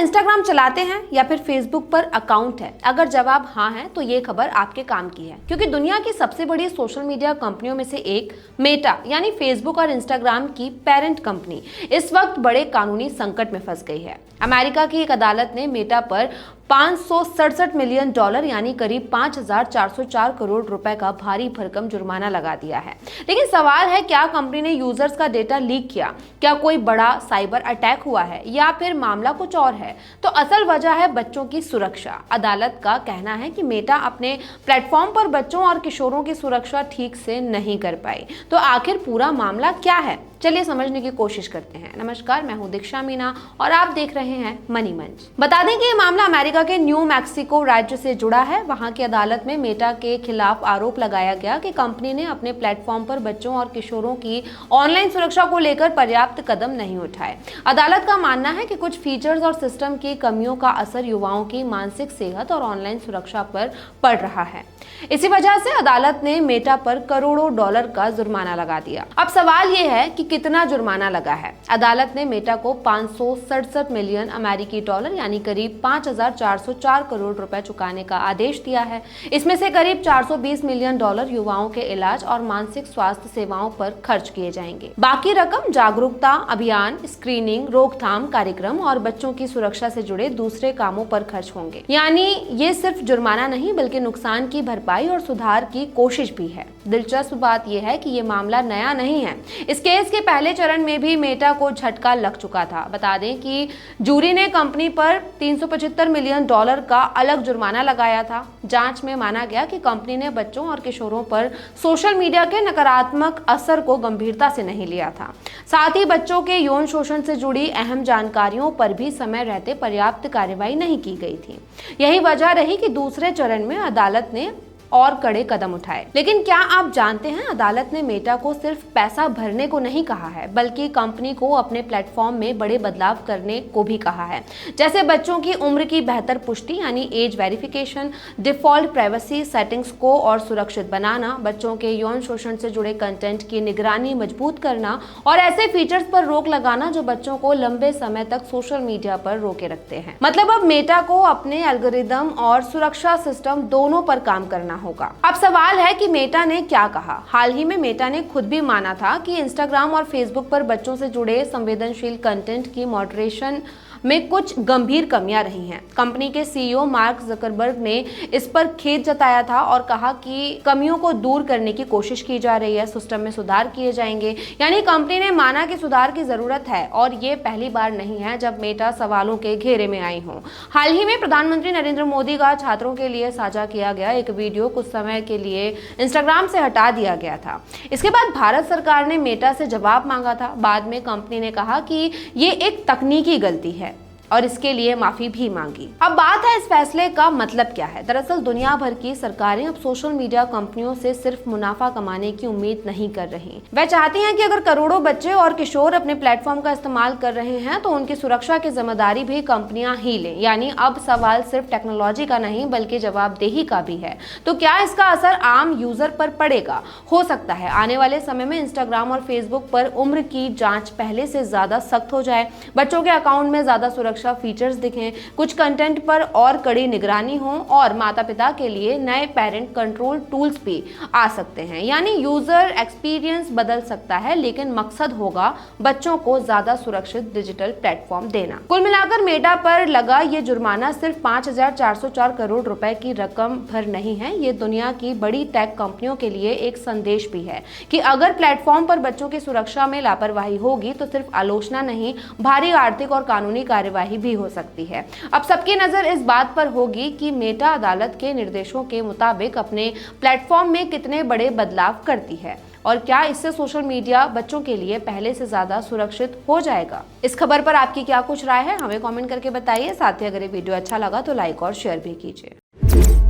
Instagram चलाते हैं या फिर फेसबुक पर अकाउंट है? अगर जवाब हाँ है तो ये खबर आपके काम की है, क्योंकि दुनिया की सबसे बड़ी सोशल मीडिया कंपनियों में से एक मेटा यानी फेसबुक और इंस्टाग्राम की पेरेंट कंपनी इस वक्त बड़े कानूनी संकट में फंस गई है। अमेरिका की एक अदालत ने मेटा पर $567 मिलियन यानी करीब 5,404 करोड़ रुपए का भारी भरकम जुर्माना लगा दिया है। लेकिन सवाल है, क्या कंपनी ने यूजर्स का डेटा लीक किया? क्या कोई बड़ा साइबर अटैक हुआ है या फिर मामला कुछ और है? तो असल वजह है बच्चों की सुरक्षा। अदालत का कहना है कि मेटा अपने प्लेटफॉर्म पर बच्चों और किशोरों की सुरक्षा ठीक से नहीं कर पाई। तो आखिर पूरा मामला क्या है, चलिए समझने की कोशिश करते हैं। नमस्कार, मैं हूं दीक्षा मीना और आप देख रहे हैं मनी मंच। बता दें कि ये मामला अमेरिका के न्यू मैक्सिको राज्य से जुड़ा है। वहां की अदालत में मेटा के खिलाफ आरोप लगाया गया कि कंपनी ने अपने प्लेटफॉर्म पर बच्चों और किशोरों की ऑनलाइन सुरक्षा को लेकर पर्याप्त कदम नहीं उठाए। अदालत का मानना है कि कुछ फीचर्स और सिस्टम की कमियों का असर युवाओं की मानसिक सेहत और ऑनलाइन सुरक्षा पर पड़ रहा है। इसी वजह से अदालत ने मेटा पर करोड़ों डॉलर का जुर्माना लगा दिया। अब सवाल यह है कि कितना जुर्माना लगा है। अदालत ने मेटा को 567 मिलियन अमेरिकी डॉलर यानी करीब 5,404 करोड़ रुपए चुकाने का आदेश दिया है। इसमें से करीब 420 मिलियन डॉलर युवाओं के इलाज और मानसिक स्वास्थ्य सेवाओं पर खर्च किए जाएंगे। बाकी रकम जागरूकता अभियान, स्क्रीनिंग, रोकथाम कार्यक्रम और बच्चों की सुरक्षा से जुड़े दूसरे कामों पर खर्च होंगे। यानी ये सिर्फ जुर्माना नहीं बल्कि नुकसान की भरपाई और सुधार की कोशिश भी है। दिलचस्प बात यह है कि ये मामला नया नहीं है। इस केस के पहले चरण में भी मेटा को झटका लग चुका था। बता दें कि जूरी ने कंपनी पर 375 मिलियन डॉलर का अलग जुर्माना लगाया था। जांच में माना गया कि कंपनी ने बच्चों और किशोरों पर सोशल मीडिया के नकारात्मक असर को गंभीरता से नहीं लिया था। साथ ही बच्चों के यौन शोषण से जुड़ी अहम जानकारियों पर भी समय रहते पर्याप्त कार्रवाई नहीं की गई थी। यही वजह रही कि दूसरे चरण में अदालत ने और कड़े कदम उठाए। लेकिन क्या आप जानते हैं, अदालत ने मेटा को सिर्फ पैसा भरने को नहीं कहा है बल्कि कंपनी को अपने प्लेटफॉर्म में बड़े बदलाव करने को भी कहा है। जैसे बच्चों की उम्र की बेहतर पुष्टि यानी age verification, default privacy settings को और सुरक्षित बनाना, बच्चों के यौन शोषण से जुड़े कंटेंट की निगरानी मजबूत करना और ऐसे फीचर्स पर रोक लगाना जो बच्चों को लंबे समय तक सोशल मीडिया पर रोके रखते हैं। मतलब अब मेटा को अपने एल्गोरिदम और सुरक्षा सिस्टम दोनों पर काम करना होगा। अब सवाल है कि मेटा ने क्या कहा। हाल ही में मेटा ने खुद भी माना था कि इंस्टाग्राम और फेसबुक पर बच्चों से जुड़े संवेदनशील कंटेंट की मॉडरेशन में कुछ गंभीर कमियां रही हैं। कंपनी के सीईओ मार्क जकरबर्ग ने इस पर खेद जताया था और कहा कि कमियों को दूर करने की कोशिश की जा रही है, सिस्टम में सुधार किए जाएंगे। यानी कंपनी ने माना कि सुधार की जरूरत है और ये पहली बार नहीं है जब मेटा सवालों के घेरे में आई हो। हाल ही में प्रधानमंत्री नरेंद्र मोदी का छात्रों के लिए साझा किया गया एक वीडियो कुछ समय के लिए इंस्टाग्राम से हटा दिया गया था। इसके बाद भारत सरकार ने मेटा से जवाब मांगा था। बाद में कंपनी ने कहा कि ये एक तकनीकी गलती है और इसके लिए माफी भी मांगी। अब बात है इस फैसले का मतलब क्या है। दरअसल दुनिया भर की सरकारें अब सोशल मीडिया कंपनियों से सिर्फ मुनाफा कमाने की उम्मीद नहीं कर रही। वह चाहती हैं कि अगर करोड़ों बच्चे और किशोर अपने प्लेटफॉर्म का इस्तेमाल कर रहे हैं तो उनकी सुरक्षा की जिम्मेदारी भी कंपनियां ही लें। यानी अब सवाल सिर्फ टेक्नोलॉजी का नहीं बल्कि जवाबदेही का भी है। तो क्या इसका असर आम यूजर पर पड़ेगा? हो सकता है आने वाले समय में इंस्टाग्राम और फेसबुक पर उम्र की जांच पहले से ज्यादा सख्त हो जाए, बच्चों के अकाउंट में ज्यादा सुरक्षा फीचर्स दिखें, कुछ कंटेंट पर और कड़ी निगरानी हो और माता पिता के लिए नए पेरेंट कंट्रोल टूल्स भी आ सकते हैं। यानी यूजर एक्सपीरियंस बदल सकता है लेकिन मकसद होगा बच्चों को ज्यादा सुरक्षित डिजिटल प्लेटफॉर्म देना। कुल मिलाकर मेटा पर लगा ये जुर्माना सिर्फ 5,404 करोड़ रुपए की रकम भर नहीं है। ये दुनिया की बड़ी टेक कंपनियों के लिए एक संदेश भी है कि अगर प्लेटफॉर्म पर बच्चों की सुरक्षा में लापरवाही होगी तो सिर्फ आलोचना नहीं, भारी आर्थिक और कानूनी कार्यवाही भी हो सकती है। अब सबकी नजर इस बात पर होगी कि मेटा अदालत के निर्देशों के मुताबिक अपने प्लेटफॉर्म में कितने बड़े बदलाव करती है और क्या इससे सोशल मीडिया बच्चों के लिए पहले से ज्यादा सुरक्षित हो जाएगा। इस खबर पर आपकी क्या कुछ राय है, हमें कमेंट करके बताइए। साथ ही अगर ये वीडियो अच्छा लगा तो लाइक और शेयर भी कीजिए।